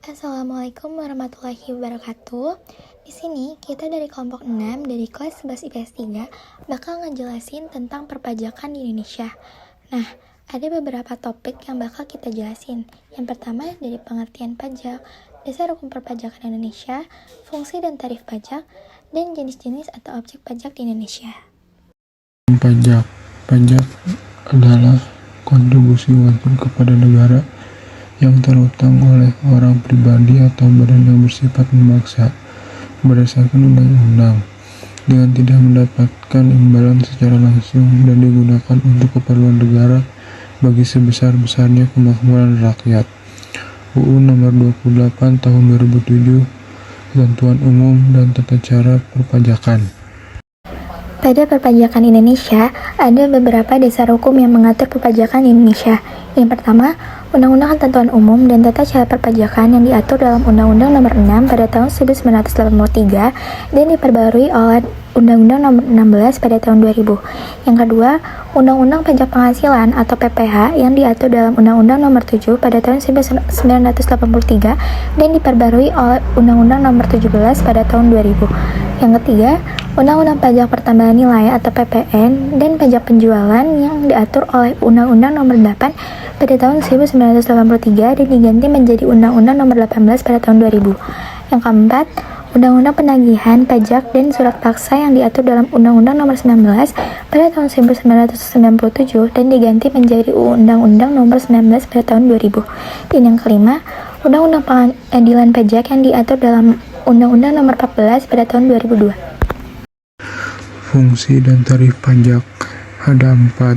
Assalamualaikum warahmatullahi wabarakatuh. Di sini kita dari kelompok 6 dari kelas 11 IPS 3 bakal ngejelasin tentang perpajakan di Indonesia. Nah, ada beberapa topik yang bakal kita jelasin. Yang pertama dari pengertian pajak, dasar hukum perpajakan Indonesia, fungsi dan tarif pajak, dan jenis-jenis atau objek pajak di Indonesia. Pajak adalah kontribusi wajib kepada negara yang terutang oleh orang pribadi atau badan yang bersifat memaksa berdasarkan undang-undang dengan tidak mendapatkan imbalan secara langsung dan digunakan untuk keperluan negara bagi sebesar-besarnya kemakmuran rakyat. UU Nomor 28 Tahun 2007 Ketentuan Umum dan Tata Cara Perpajakan. Pada perpajakan Indonesia, ada beberapa dasar hukum yang mengatur perpajakan di Indonesia. Yang pertama, Undang-Undang Ketentuan Umum dan Tata Cara Perpajakan yang diatur dalam Undang-Undang Nomor 6 pada tahun 1983 dan diperbarui oleh Undang-Undang Nomor 16 pada tahun 2000. Yang kedua, Undang-Undang Pajak Penghasilan atau PPH yang diatur dalam Undang-Undang Nomor 7 pada tahun 1983 dan diperbarui oleh Undang-Undang Nomor 17 pada tahun 2000. Yang ketiga, Undang-Undang Pajak Pertambahan Nilai atau PPN dan Pajak Penjualan yang diatur oleh Undang-Undang Nomor 8 pada tahun 1983 dan diganti menjadi Undang-Undang Nomor 18 pada tahun 2000. Yang keempat, Undang-Undang Penagihan Pajak dan Surat Paksa yang diatur dalam Undang-Undang Nomor 19 pada tahun 1997 dan diganti menjadi Undang-Undang Nomor 19 pada tahun 2000. Dan yang kelima, Undang-Undang Pengadilan Pajak yang diatur dalam Undang-Undang Nomor 14 pada tahun 2002. Fungsi dan tarif pajak ada 4,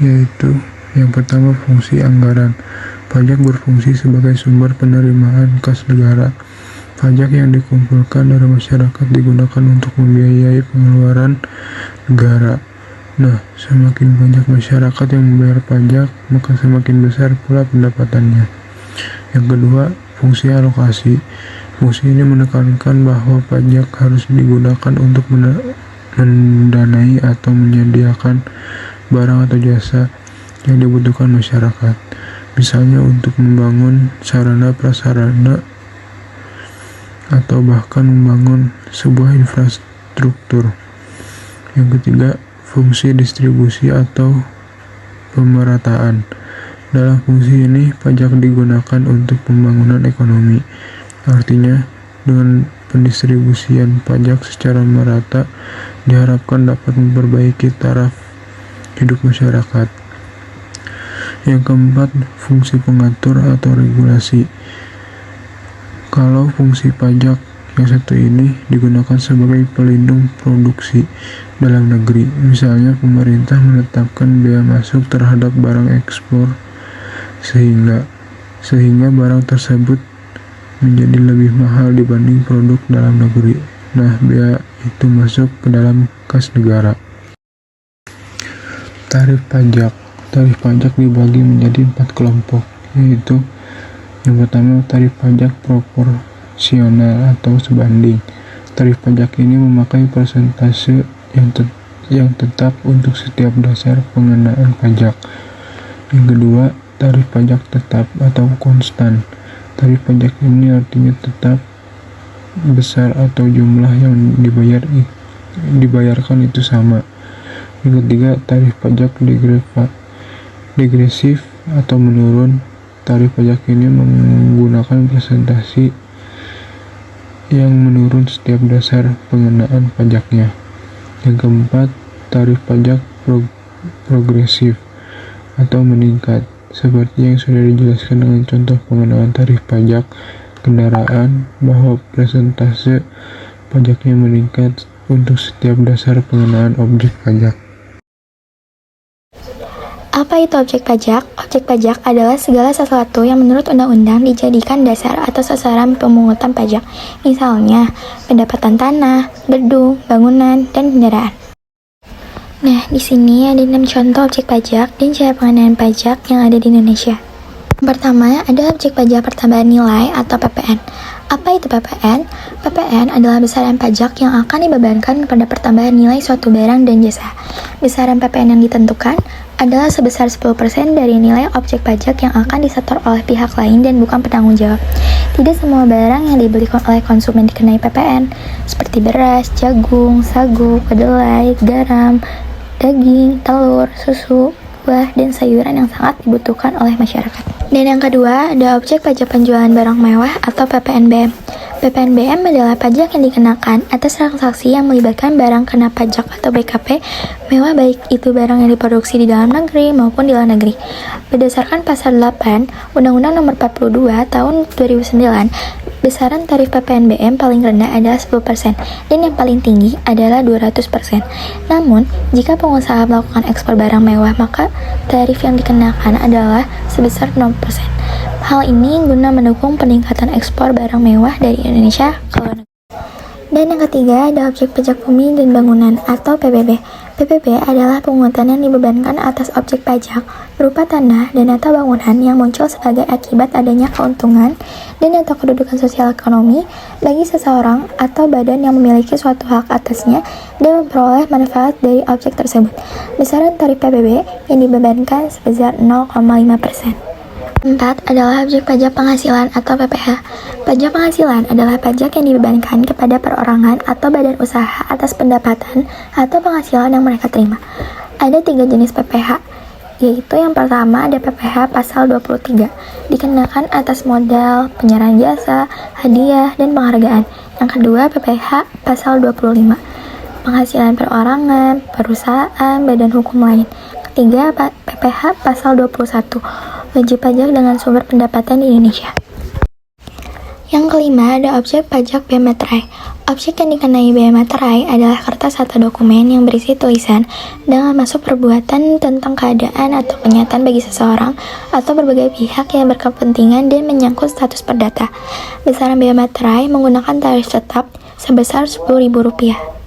yaitu yang pertama fungsi anggaran. Pajak berfungsi sebagai sumber penerimaan kas negara. Pajak yang dikumpulkan dari masyarakat digunakan untuk membiayai pengeluaran negara. Nah, semakin banyak masyarakat yang membayar pajak, maka semakin besar pula pendapatannya. Yang kedua, fungsi alokasi. Fungsi ini menekankan bahwa pajak harus digunakan untuk mendanai atau menyediakan barang atau jasa yang dibutuhkan masyarakat, misalnya untuk membangun sarana prasarana atau bahkan membangun sebuah infrastruktur. Yang ketiga, fungsi distribusi atau pemerataan. Dalam fungsi ini, pajak digunakan untuk pembangunan ekonomi. Artinya, dengan pendistribusian pajak secara merata diharapkan dapat memperbaiki taraf hidup masyarakat. Yang keempat, fungsi pengatur atau regulasi. Kalau fungsi pajak yang satu ini digunakan sebagai pelindung produksi dalam negeri, misalnya pemerintah menetapkan bea masuk terhadap barang ekspor sehingga barang tersebut menjadi lebih mahal dibanding produk dalam negeri. Nah, bea itu masuk ke dalam kas negara. Tarif pajak. Tarif pajak dibagi menjadi 4 kelompok, yaitu yang pertama tarif pajak proporsional atau sebanding. Tarif pajak ini memakai persentase yang tetap untuk setiap dasar pengenaan pajak. Yang kedua, tarif pajak tetap atau konstan. Tarif pajak ini artinya tetap besar atau jumlah yang dibayarkan itu sama. Yang ketiga, tarif pajak degresif atau menurun. Tarif pajak ini menggunakan presentasi yang menurun setiap dasar pengenaan pajaknya. Yang keempat, tarif pajak progresif atau meningkat, seperti yang sudah dijelaskan dengan contoh pengenaan tarif pajak kendaraan, bahwa persentase pajaknya meningkat untuk setiap dasar pengenaan objek pajak. Apa itu objek pajak? Objek pajak adalah segala sesuatu yang menurut undang-undang dijadikan dasar atau sasaran pemungutan pajak. Misalnya, pendapatan tanah, gedung, bangunan, dan kendaraan. Nah, di sini ada 6 contoh objek pajak dan cara pengenaan pajak yang ada di Indonesia. Pertama, ada objek pajak pertambahan nilai atau PPN. Apa itu PPN? PPN adalah besaran pajak yang akan dibebankan kepada pertambahan nilai suatu barang dan jasa. Besaran PPN yang ditentukan adalah sebesar 10% dari nilai objek pajak yang akan disetor oleh pihak lain dan bukan penanggung jawab. Tidak semua barang yang dibeli oleh konsumen dikenai PPN, seperti beras, jagung, sagu, kedelai, garam, daging, telur, susu, buah, dan sayuran yang sangat dibutuhkan oleh masyarakat. Dan yang kedua, ada objek pajak penjualan barang mewah atau PPNBM. PPNBM adalah pajak yang dikenakan atas transaksi yang melibatkan barang kena pajak atau BKP mewah, baik itu barang yang diproduksi di dalam negeri maupun di luar negeri. Berdasarkan pasal 8 Undang-Undang Nomor 42 Tahun 2009, besaran tarif PPNBM paling rendah adalah 10% dan yang paling tinggi adalah 200%. Namun, jika pengusaha melakukan ekspor barang mewah, maka tarif yang dikenakan adalah sebesar 0%. Hal ini guna mendukung peningkatan ekspor barang mewah dari Indonesia ke luar negeri. Dan yang ketiga, ada objek pajak bumi dan bangunan atau PBB. PBB adalah pungutan yang dibebankan atas objek pajak berupa tanah dan atau bangunan yang muncul sebagai akibat adanya keuntungan dan atau kedudukan sosial ekonomi bagi seseorang atau badan yang memiliki suatu hak atasnya dan memperoleh manfaat dari objek tersebut. Besaran tarif PBB yang dibebankan sebesar 0,5%. 4 adalah objek pajak penghasilan atau PPh. Pajak penghasilan adalah pajak yang dibebankan kepada perorangan atau badan usaha atas pendapatan atau penghasilan yang mereka terima. Ada 3 jenis PPh, yaitu yang pertama ada PPh pasal 23, dikenakan atas modal, penyerahan jasa, hadiah, dan penghargaan. Yang kedua PPh pasal 25, penghasilan perorangan, perusahaan, badan hukum lain. Ketiga PPh pasal 21, wajib pajak dengan sumber pendapatan di Indonesia. Yang kelima ada objek pajak bea materai. Objek yang dikenai bea materai adalah kertas atau dokumen yang berisi tulisan dengan masuk perbuatan tentang keadaan atau kenyataan bagi seseorang atau berbagai pihak yang berkepentingan dan menyangkut status perdata. Besaran bea materai menggunakan tarif tetap sebesar Rp10.000.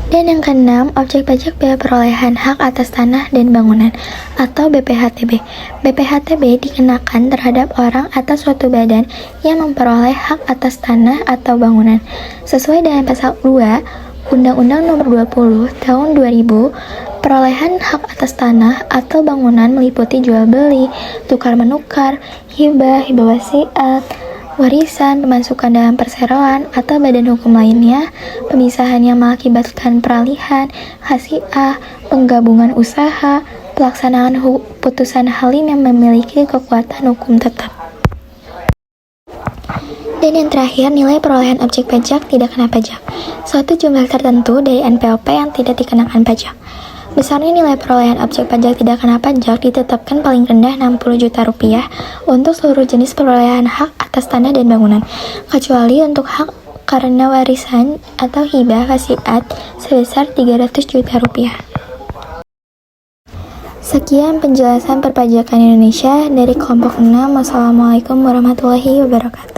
Dan yang keenam, objek pajak bea perolehan hak atas tanah dan bangunan atau BPHTB. BPHTB dikenakan terhadap orang atau suatu badan yang memperoleh hak atas tanah atau bangunan. Sesuai dengan pasal 2 Undang-Undang Nomor 20 Tahun 2000, perolehan hak atas tanah atau bangunan meliputi jual beli, tukar menukar, hibah, hibah wasiat, warisan, pemasukan dalam perseroan atau badan hukum lainnya, pemisahan yang mengakibatkan peralihan, hasiah, penggabungan usaha, pelaksanaan putusan halim yang memiliki kekuatan hukum tetap. Dan yang terakhir, nilai perolehan objek pajak tidak kena pajak. Suatu jumlah tertentu dari NPWP yang tidak dikenakan pajak. Besarnya nilai perolehan objek pajak tidak kena pajak ditetapkan paling rendah Rp60 juta untuk seluruh jenis perolehan hak atas tanah dan bangunan, kecuali untuk hak karena warisan atau hibah wasiat sebesar Rp300 juta. Sekian penjelasan perpajakan Indonesia dari kelompok 6. Wassalamualaikum warahmatullahi wabarakatuh.